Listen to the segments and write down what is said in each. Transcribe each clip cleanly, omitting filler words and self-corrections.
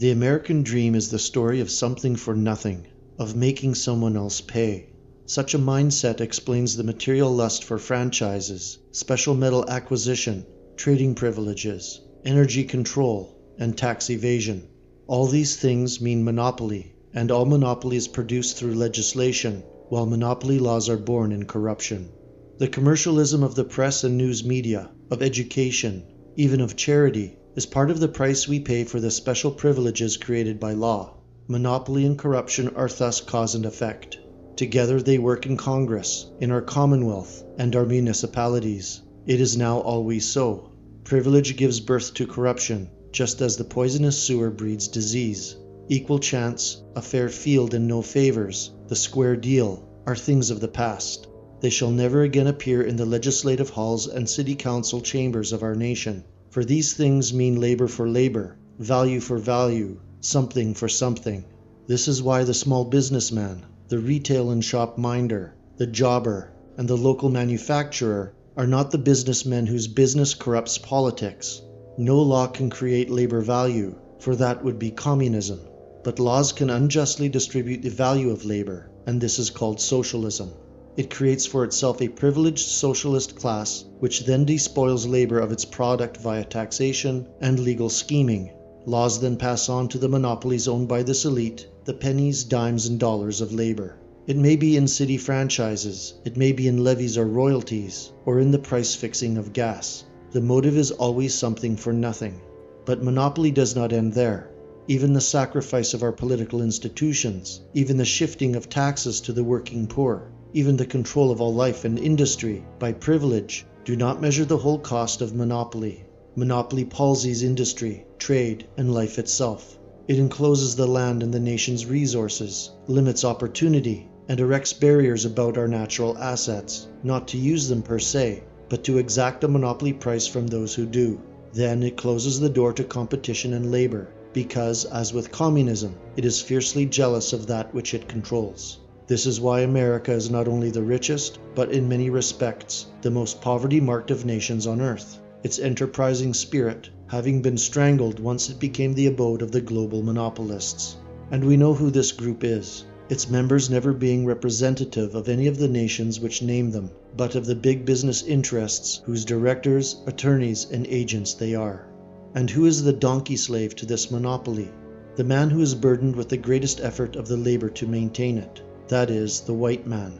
The American dream is the story of something for nothing, of making someone else pay. Such a mindset explains the material lust for franchises, special metal acquisition, trading privileges, energy control, and tax evasion. All these things mean monopoly, and all monopoly is produced through legislation, while monopoly laws are born in corruption. The commercialism of the press and news media, of education, even of charity, is part of the price we pay for the special privileges created by law. Monopoly and corruption are thus cause and effect. Together they work in Congress, in our Commonwealth, and our municipalities. It is now always so. Privilege gives birth to corruption, just as the poisonous sewer breeds disease. Equal chance, a fair field and no favors, the square deal, are things of the past. They shall never again appear in the legislative halls and city council chambers of our nation. For these things mean labor for labor, value for value, something for something. This is why the small businessman, the retail and shop minder, the jobber, and the local manufacturer are not the businessmen whose business corrupts politics. No law can create labor value, for that would be communism. But laws can unjustly distribute the value of labor, and this is called socialism. It creates for itself a privileged socialist class, which then despoils labor of its product via taxation and legal scheming. Laws then pass on to the monopolies owned by this elite, the pennies, dimes, and dollars of labor. It may be in city franchises, it may be in levies or royalties, or in the price fixing of gas. The motive is always something for nothing. But monopoly does not end there. Even the sacrifice of our political institutions, even the shifting of taxes to the working poor, even the control of all life and industry by privilege, do not measure the whole cost of monopoly. Monopoly palsies industry, trade, and life itself. It encloses the land and the nation's resources, limits opportunity, and erects barriers about our natural assets, not to use them per se, but to exact a monopoly price from those who do. Then it closes the door to competition and labor, because, as with communism, it is fiercely jealous of that which it controls. This is why America is not only the richest, but in many respects, the most poverty-marked of nations on earth. Its enterprising spirit, having been strangled once it became the abode of the global monopolists. And we know who this group is, its members never being representative of any of the nations which name them, but of the big business interests whose directors, attorneys, and agents they are. And who is the donkey slave to this monopoly? The man who is burdened with the greatest effort of the labor to maintain it. That is, the white man.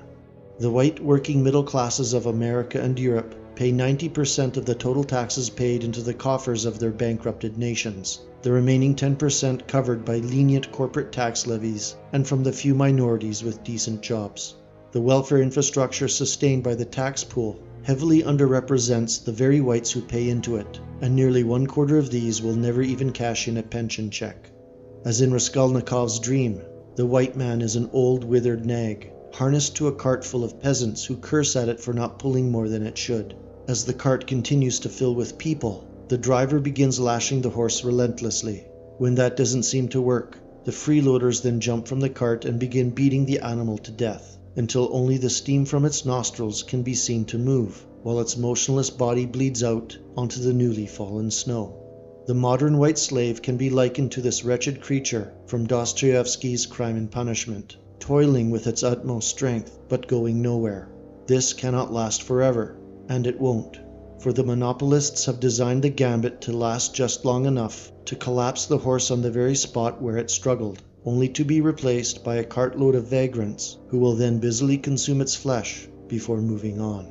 The white working middle classes of America and Europe pay 90% of the total taxes paid into the coffers of their bankrupted nations, the remaining 10% covered by lenient corporate tax levies and from the few minorities with decent jobs. The welfare infrastructure sustained by the tax pool heavily underrepresents the very whites who pay into it, and nearly 1/4 of these will never even cash in a pension check. As in Raskolnikov's dream, the white man is an old withered nag, harnessed to a cart full of peasants who curse at it for not pulling more than it should. As the cart continues to fill with people, the driver begins lashing the horse relentlessly. When that doesn't seem to work, the freeloaders then jump from the cart and begin beating the animal to death, until only the steam from its nostrils can be seen to move, while its motionless body bleeds out onto the newly fallen snow. The modern white slave can be likened to this wretched creature from Dostoevsky's Crime and Punishment, toiling with its utmost strength, but going nowhere. This cannot last forever, and it won't, for the monopolists have designed the gambit to last just long enough to collapse the horse on the very spot where it struggled, only to be replaced by a cartload of vagrants who will then busily consume its flesh before moving on.